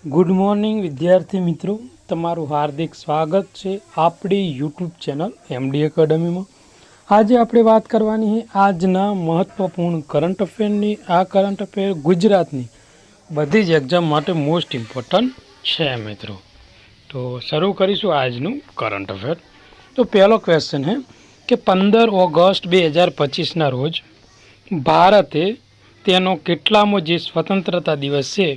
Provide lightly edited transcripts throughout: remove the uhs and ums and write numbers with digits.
Good morning વિદ્યાર્થી મિત્રો, તમારું હાર્દિક સ્વાગત છે આપણી યુટ્યુબ ચેનલ એમડી એકેડમીમાં। આજે આપણે વાત કરવાની છે આજના મહત્ત્વપૂર્ણ કરંટ અફેરની। આ કરંટ અફેર ગુજરાતની બધી જ એક્ઝામ માટે મોસ્ટ ઇમ્પોર્ટન્ટ છે મિત્રો। તો શરૂ કરીશું આજનું કરંટ અફેર। તો પહેલો ક્વેશ્ચન છે કે 15 ઓગસ્ટ 2025ના રોજ ભારતે તેનો કેટલામો જે સ્વતંત્રતા દિવસ છે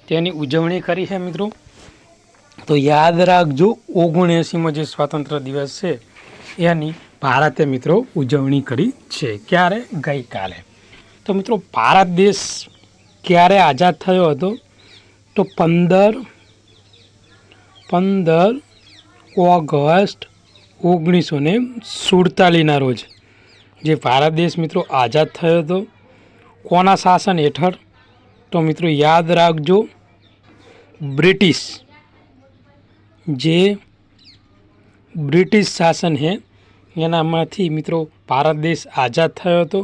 તેની ઉજવણી કરી છે મિત્રો। તો યાદ રાખજો 79મો જે સ્વાતંત્ર્ય દિવસ છે એની ભારતે મિત્રો ઉજવણી કરી છે। ક્યારે? ગઈકાલે। તો મિત્રો ભારત દેશ ક્યારે આઝાદ થયો હતો? તો 15 ઓગસ્ટ 1947ના રોજ જે ભારત દેશ મિત્રો આઝાદ થયો હતો। કોના શાસન હેઠળ? તો મિત્રો યાદ રાખજો બ્રિટિશ, જે બ્રિટિશ શાસન છે એનામાંથી મિત્રો ભારત દેશ આઝાદ થયો હતો।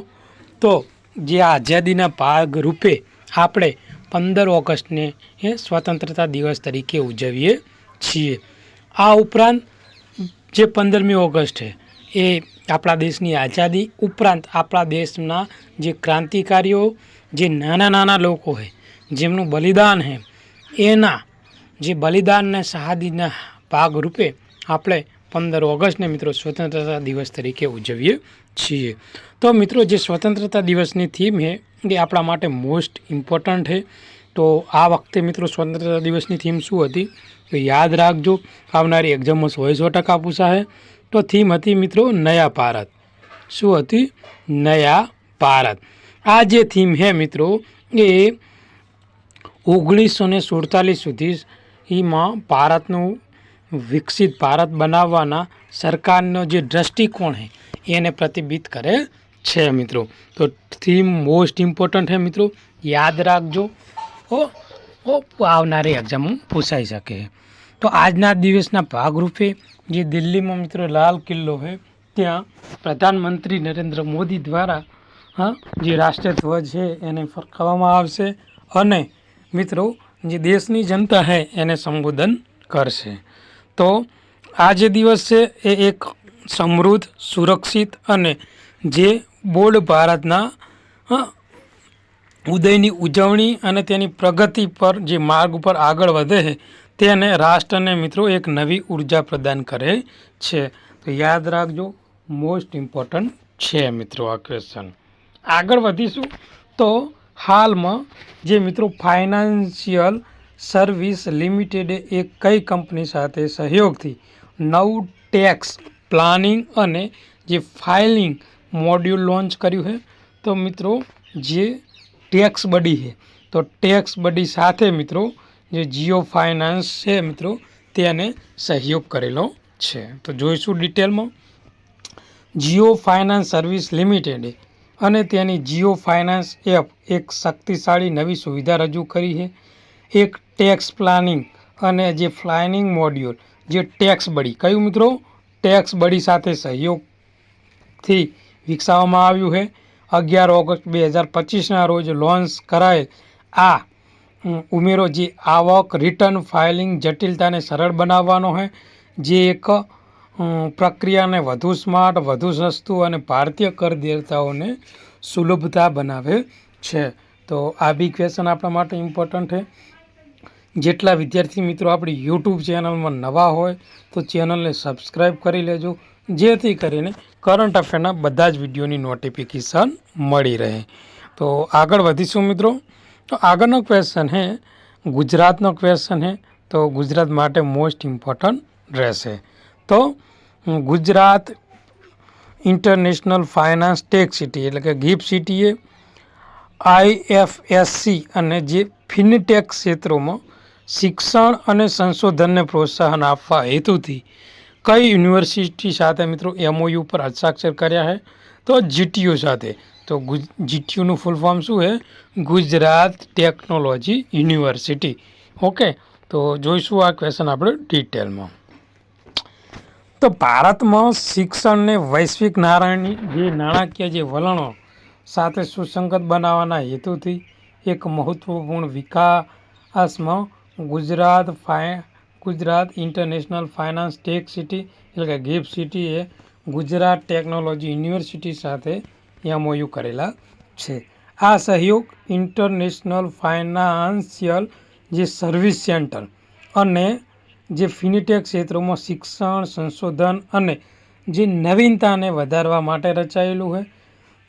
તો જે આઝાદીના ભાગ રૂપે આપણે 15 ઓગસ્ટને એ સ્વતંત્રતા દિવસ તરીકે ઉજવીએ છીએ। આ ઉપરાંત જે 15મી ઓગસ્ટ છે એ આપણા દેશની આઝાદી ઉપરાંત આપણા દેશના જે ક્રાંતિકારીઓ, જે નાના નાના લોકો છે જેમનું બલિદાન છે એના જે બલિદાનને શહાદીના ભાગરૂપે આપણે 15 ઓગસ્ટને મિત્રો સ્વતંત્રતા દિવસ તરીકે ઉજવીએ છીએ। તો મિત્રો જે સ્વતંત્રતા દિવસની થીમ છે એ આપણા માટે મોસ્ટ ઇમ્પોર્ટન્ટ છે। તો આ વખતે મિત્રો સ્વતંત્રતા દિવસની થીમ શું હતી? તો યાદ રાખજો, આવનારી એક્ઝામમાં 100% પૂછાશે। તો થીમ હતી મિત્રો નયા ભારત। શું હતી? નયા ભારત। આ જે થીમ છે મિત્રો એ 1947 સુધી એમાં ભારતનું વિકસિત ભારત બનાવવાના સરકારનો જે દ્રષ્ટિકોણ છે એને પ્રતિબિંબિત કરે છે મિત્રો। તો થીમ મોસ્ટ ઇમ્પોર્ટન્ટ છે મિત્રો, યાદ રાખજો, આવનારી એક્ઝામમાં પૂછાઈ શકે। તો આજના દિવસના ભાગરૂપે જે દિલ્હીમાં મિત્રો લાલ કિલ્લો છે ત્યાં પ્રધાનમંત્રી નરેન્દ્ર મોદી દ્વારા જે રાષ્ટ્રીય ધ્વજ છે એને ફરકાવવામાં આવશે અને મિત્રો જે દેશની જનતા છે એને સંબોધન કરશે। તો આ જે દિવસ છે એ એક સમૃદ્ધ, સુરક્ષિત અને જે બોલ્ડ ભારતના ઉદયની ઉજવણી અને તેની પ્રગતિ પર જે માર્ગ ઉપર આગળ વધે છે તેને રાષ્ટ્રને મિત્રો એક નવી ઉર્જા પ્રદાન કરે છે। તો યાદ રાખજો, મોસ્ટ ઇમ્પોર્ટન્ટ છે મિત્રો આ ક્વેશ્ચન। આગળ વધીશું તો હાલમાં જે મિત્રો ફાઇનાન્શિયલ સર્વિસ લિમિટેડે એક કઈ કંપની સાથે સહયોગથી નવું ટેક્સ પ્લાનિંગ અને જે ફાઇલિંગ મોડ્યુલ લોન્ચ કર્યું છે? તો મિત્રો જે ટેક્સ બડી છે, તો ટેક્સ બડી સાથે મિત્રો જે જીઓ ફાઇનાન્સ છે મિત્રો તેને સહયોગ કરેલો છે। તો જોઈશું ડિટેલમાં। જીઓ ફાઇનાન્સ સર્વિસ લિમિટેડે અને તેની જીઓ ફાઇનાન્સ એપ એક શક્તિશાળી નવી સુવિધા રજૂ કરી છે। એક ટેક્સ પ્લાનિંગ અને જે ફ્લાઇનિંગ મોડ્યુલ જે ટેક્સ બડી, કયું મિત્રો? ટેક્સ બડી સાથે સહયોગથી વિકસાવવામાં આવ્યું છે। 11 ઓગસ્ટ 2025ના રોજ લોન્ચ કરાયેલ આ ઉમેરો જે આવક રિટર્ન ફાઇલિંગ જટિલતાને સરળ બનાવવાનો છે, જે એક પ્રક્રિયાને વધુ સ્માર્ટ, વધુ સસ્તું અને ભારતીય કરદાતાઓને સુલભતા બનાવે છે। તો આ બી ક્વેશ્ચન આપણા માટે ઇમ્પોર્ટન્ટ છે। જેટલા વિદ્યાર્થી મિત્રો આપણી યુટ્યુબ ચેનલમાં નવા હોય તો ચેનલને સબસ્ક્રાઈબ કરી લેજો, જેથી કરીને કરંટ અફેરના બધા જ વિડીયોની નોટિફિકેશન મળી રહે। તો આગળ વધીશું મિત્રો। તો આગળનો ક્વેશ્ચન છે ગુજરાતનો ક્વેશ્ચન છે, તો ગુજરાત માટે મોસ્ટ ઇમ્પોર્ટન્ટ રહેશે। તો Gujarat international finance tech city એટલે કે ગિફ્ટ સિટીએ IFSC અને જે ફિનટેક ક્ષેત્રોમાં શિક્ષણ અને સંશોધનને પ્રોત્સાહન આપવા હેતુથી કઈ યુનિવર્સિટી સાથે મિત્રો MOU પર હસ્તાક્ષર કર્યા છે? તો GTU સાથે। તો GTUનું ફૂલ ફોર્મ શું છે? Gujarat technology university. ઓકે, તો જોઈશું આ ક્વેશ્ચન આપણે ડિટેલમાં। તો ભારતમાં શિક્ષણને વૈશ્વિક નાણાકીય જે વલણો સાથે સુસંગત બનાવવાના હેતુથી એક મહત્વપૂર્ણ વિકાસમાં Gujarat international finance tech city એટલે કે ગિફ્ટ સિટીએ ગુજરાત ટેકનોલોજી યુનિવર્સિટી સાથે MOU કરેલા છે. આ સહયોગ ઇન્ટરનેશનલ ફાઇનાન્શિયલ જે સર્વિસ સેન્ટર અને જે ફિનટેક ક્ષેત્રોમાં શિક્ષણ, સંશોધન અને જે નવીનતાને વધારવા માટે રચાયેલું છે.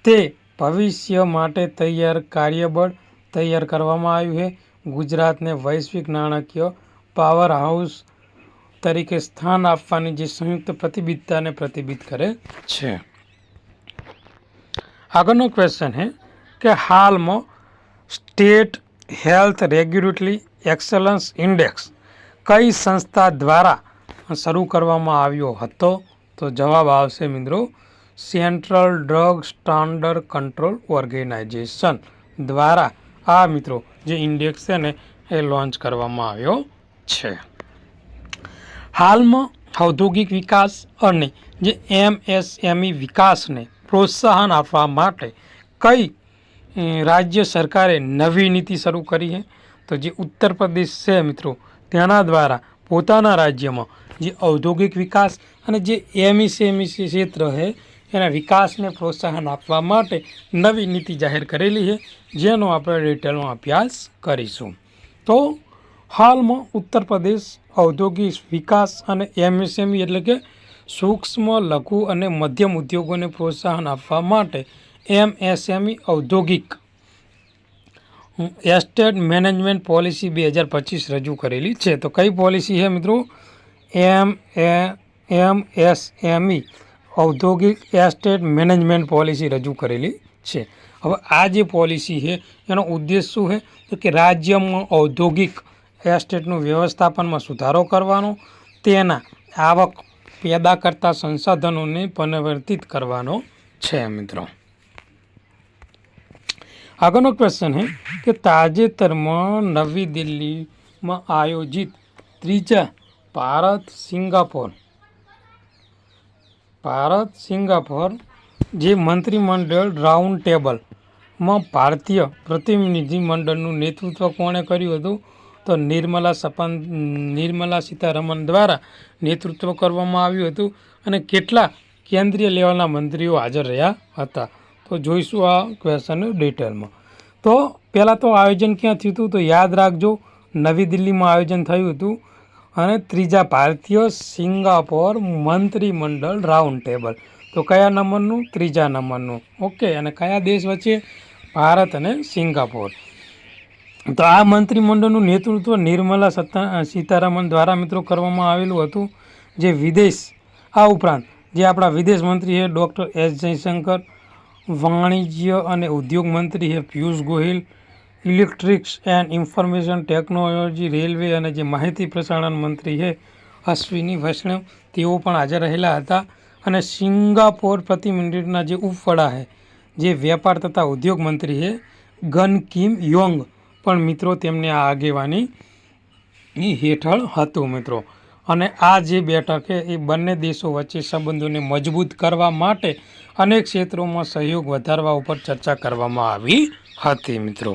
તે ભવિષ્ય માટે તૈયાર કાર્યબળ તૈયાર કરવામાં આવ્યું છે. ગુજરાતને વૈશ્વિક નાણાકીય પાવર હાઉસ તરીકે સ્થાન આપવાની જે સંયુક્ત પ્રતિબદ્ધતાને પ્રતિબિંબિત કરે છે. આગળનો ક્વેશ્ચન છે કે હાલમાં state health regulatory excellence index કઈ સંસ્થા દ્વારા શરૂ કરવામાં આવ્યો હતો? તો જવાબ આવશે મિત્રો central drug standard control organisation દ્વારા આ મિત્રો જે ઇન્ડેક્સ છે ને એ લોન્ચ કરવામાં આવ્યો છે. હાલમાં ઔદ્યોગિક વિકાસ અને જે MSME વિકાસને પ્રોત્સાહન આપવા માટે કઈ રાજ્ય સરકારે નવી નીતિ શરૂ કરી છે? તો જે ઉત્તર પ્રદેશ છે મિત્રો તેના દ્વારા પોતાના રાજ્યમાં જે ઔદ્યોગિક વિકાસ અને જે MSME ક્ષેત્ર છે એના વિકાસને પ્રોત્સાહન આપવા માટે નવી નીતિ જાહેર કરેલી છે, જેનો આપણે ડિટેલમાં અભ્યાસ કરીશું. તો હાલમાં ઉત્તર પ્રદેશ ઔદ્યોગિક વિકાસ અને MSME એટલે કે સૂક્ષ્મ, લઘુ અને મધ્યમ ઉદ્યોગોને પ્રોત્સાહન આપવા માટે MSME ઔદ્યોગિક એસ્ટેટ મેનેજમેન્ટ પોલિસી 2025 રજૂ કરેલી છે. તો કઈ પોલિસી છે મિત્રો? MSME ઔદ્યોગિક એસ્ટેટ મેનેજમેન્ટ પોલિસી રજૂ કરેલી છે. હવે આ જે પોલિસી છે એનો ઉદ્દેશ શું છે? તો કે રાજ્યમાં ઔદ્યોગિક એસ્ટેટનું વ્યવસ્થાપનમાં સુધારો કરવાનો, તેના આવક પેદા કરતા સંસાધનોને પુનર્વર્તિત કરવાનો છે મિત્રો. આગળનો ક્વેશ્ચન છે કે તાજેતરમાં નવી દિલ્હીમાં આયોજિત ત્રીજા ભારત સિંગાપોર જે મંત્રીમંડળ રાઉન્ડ ટેબલમાં ભારતીય પ્રતિનિધિ મંડળનું નેતૃત્વ કોણે કર્યું હતું? તો નિર્મલા સીતારમણ દ્વારા નેતૃત્વ કરવામાં આવ્યું હતું. અને કેટલા કેન્દ્રીય લેવલના મંત્રીઓ હાજર રહ્યા હતા? તો જોઈશું આ ક્વેશ્ચન ડિટેલમાં. તો પહેલાં તો આયોજન ક્યાં થયું હતું? તો યાદ રાખજો નવી દિલ્હીમાં આયોજન થયું હતું. અને ત્રીજા ભારતીય સિંગાપોર મંત્રીમંડળ રાઉન્ડ ટેબલ. તો કયા નંબરનું? ત્રીજા નંબરનું. ઓકે. અને કયા દેશ વચ્ચે? ભારત અને સિંગાપોર. તો આ મંત્રીમંડળનું નેતૃત્વ નિર્મલા સીતારમણ દ્વારા મિત્રો કરવામાં આવેલું હતું. જે વિદેશ આ ઉપરાંત જે આપણા વિદેશ મંત્રી છે ડૉક્ટર S જયશંકર, વાણિજ્ય અને ઉદ્યોગ મંત્રી છે Piyush Goyal, electrics and information technology, railway અને જે માહિતી પ્રસારણ મંત્રી છે અશ્વિની વૈષ્ણવ, તેઓ પણ હાજર રહેલા હતા. અને સિંગાપોર પ્રતિનિધિના જે ઉપવડા છે જે વેપાર તથા ઉદ્યોગ મંત્રી છે ગન કિમ યોંગ પણ મિત્રો તેમને આ આગેવાની હેઠળ હતું મિત્રો. અને આ જે બેઠક છે એ બંને દેશો વચ્ચે સંબંધોને મજબૂત કરવા માટે અનેક ક્ષેત્રોમાં સહયોગ વધારવા ઉપર ચર્ચા કરવામાં આવી હતી મિત્રો.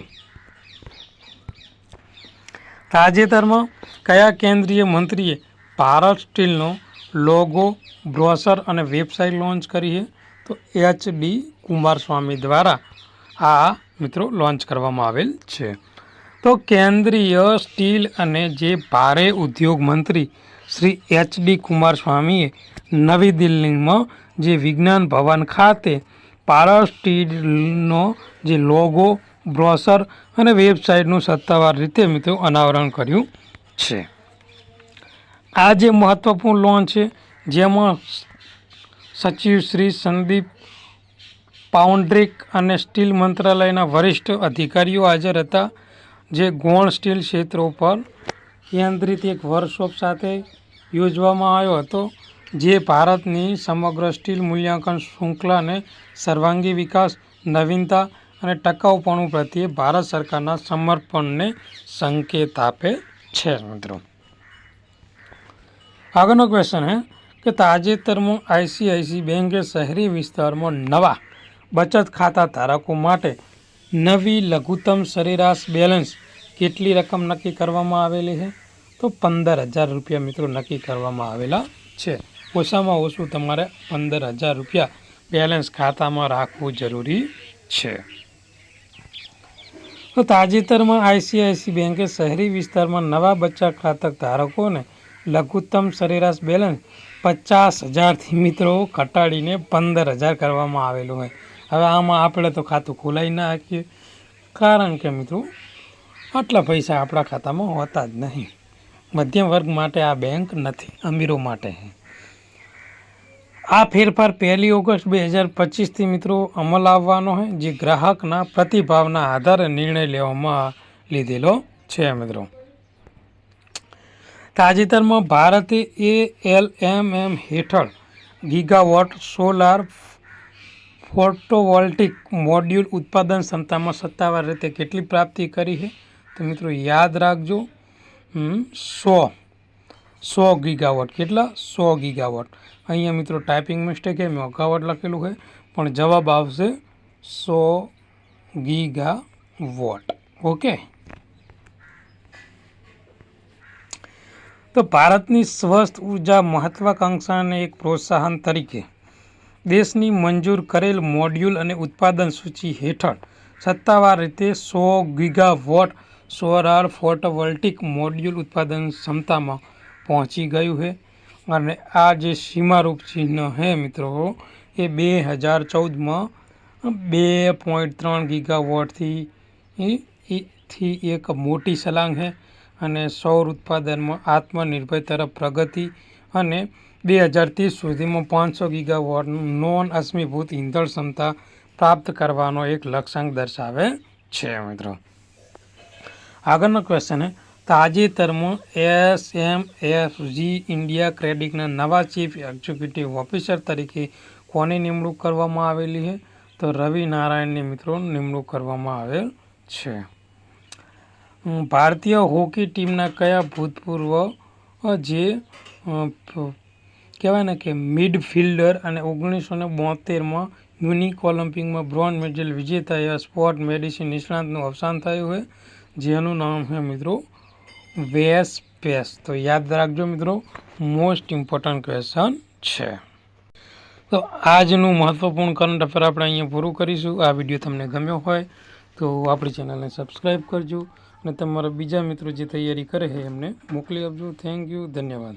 તાજેતરમાં કયા કેન્દ્રીય મંત્રીએ ભારત સ્ટીલનો લોગો, બ્રોશર અને વેબસાઇટ લોન્ચ કરી છે? તો HD કુમારસ્વામી દ્વારા આ મિત્રો લોન્ચ કરવામાં આવેલ છે. તો કેન્દ્રીય સ્ટીલ અને જે ભારે ઉદ્યોગ મંત્રી શ્રી HD કુમારસ્વામીએ નવી દિલ્હીમાં જે વિજ્ઞાન ભવન ખાતે ભારત સ્ટીલનો જે લોગો, બ્રોશર અને વેબસાઇટનું સત્તાવાર રીતે મિત્રો અનાવરણ કર્યું છે. આ જે મહત્વપૂર્ણ લોન્ચ છે જેમાં સચિવ શ્રી સંદીપ પાઉન્ડ્રિક અને સ્ટીલ મંત્રાલયના વરિષ્ઠ અધિકારીઓ હાજર હતા. જે ગૌણ સ્ટીલ ક્ષેત્રો પર કેન્દ્રિત એક વર્કશોપ સાથે યોજવામાં આવ્યો હતો, જે ભારતની સમગ્ર સ્ટીલ મૂલ્યાંકન શૃંખલાને સર્વાંગી વિકાસ, નવીનતા અને ટકાઉપણું પ્રત્યે ભારત સરકારના સમર્પણને સંકેત આપે છે મિત્રો. આગળનો ક્વેશ્ચન છે કે તાજેતરમાં ICICI બેંકે શહેરી વિસ્તારમાં નવા બચત ખાતા ધારકો માટે નવી લઘુત્તમ સરેરાશ બેલેન્સ કેટલી રકમ નક્કી કરવામાં આવેલી છે? તો 15,000 રૂપિયા મિત્રો નક્કી કરવામાં આવેલા છે. ઓછામાં ઓછું તમારે 15,000 રૂપિયા બેલેન્સ ખાતામાં રાખવું જરૂરી છે. તો તાજેતરમાં આઈસીઆઈસી બેંકે શહેરી વિસ્તારમાં નવા બચત ખાતા ધારકોને લઘુત્તમ સરેરાશ બેલેન્સ 50,000થી મિત્રો ઘટાડીને 15,000 કરવામાં આવેલું હોય. હવે આમાં આપણે તો ખાતું ખોલાવી ના શકીએ, કારણ કે મિત્રો આટલા પૈસા આપણા ખાતામાં હોતા જ નહીં. મધ્યમ વર્ગ માટે આ બેંક નથી, અમીરો માટે. આ ફેરફાર 1 ઓગસ્ટ 2025થી મિત્રો અમલ આવવાનો છે, જે ગ્રાહકના પ્રતિભાવના આધારે નિર્ણય લેવામાં લીધેલો છે મિત્રો. તાજેતરમાં ભારતે ALMM હેઠળ ગીગાવોટ સોલાર ફોટોવોલ્ટિક મોડ્યુલ ઉત્પાદન ક્ષમતામાં સત્તાવાર રીતે કેટલી પ્રાપ્તિ કરી છે? તો મિત્રો યાદ રાખજો, 100 ગીગાવોટ. કેટલા? 100 ગીગાવોટ. અહીંયા મિત્રો ટાઈપિંગ મિસ્ટેક છે, મેગાવોટ લખેલું છે, પણ જવાબ આવશે 100 ગીગાવોટ. ઓકે. તો ભારતની સ્વસ્થ ઉર્જા મહત્વાકાંક્ષાને એક પ્રોત્સાહન તરીકે દેશની મંજૂર કરેલ મોડ્યુલ અને ઉત્પાદન સૂચિ હેઠળ સત્તાવાર રીતે 100 ગીગાવોટ સોલાર ફોટોવોલ્ટિક મોડ્યુલ ઉત્પાદન ક્ષમતામાં પહોંચી ગયું છે. અને આ જે સીમારૂપ ચિહ્ન છે મિત્રો, એ 2014માં 2.3 ગીગાવોટથી એક મોટી છલાંગ છે. અને સૌર ઉત્પાદનમાં આત્મનિર્ભર તરફ પ્રગતિ અને 2030 સુધીમાં 500 ગીગાવોટનું નોન અશ્મિભૂત ઇંધણ ક્ષમતા પ્રાપ્ત કરવાનો એક લક્ષ્યાંક દર્શાવે છે મિત્રો. આગળનો ક્વેશ્ચન છે, તાજેતરમાં SMFG ઇન્ડિયા ક્રેડિટના નવા ચીફ એક્ઝિક્યુટિવ ઓફિસર તરીકે કોની નિમણૂક કરવામાં આવેલી છે? તો રવિ નારાયણની મિત્રો નિમણૂક કરવામાં આવેલ છે. ભારતીય હોકી ટીમના કયા ભૂતપૂર્વ જે કહેવાય ને કે મિડફિલ્ડર અને 1972માં યુનિક ઓલિમ્પિકમાં બ્રોન્ઝ મેડલ વિજેતા એવા સ્પોર્ટ મેડિસિન નિષ્ણાતનું અવસાન થયું છે, જેનું નામ છે મિત્રો વેસ પેસ. તો યાદ રાખજો મિત્રો, મોસ્ટ ઇમ્પોર્ટન્ટ ક્વેશ્ચન છે. તો આજનું મહત્વપૂર્ણ કરંટ અફેર આપણે અહીંયા પૂરું કરીશું. આ વિડીયો તમને ગમ્યો હોય તો આપણી ચેનલને સબસ્ક્રાઈબ કરજો અને તમારા બીજા મિત્રો જે તૈયારી કરે છે એમને મોકલી આપજો. થેન્ક યુ, ધન્યવાદ.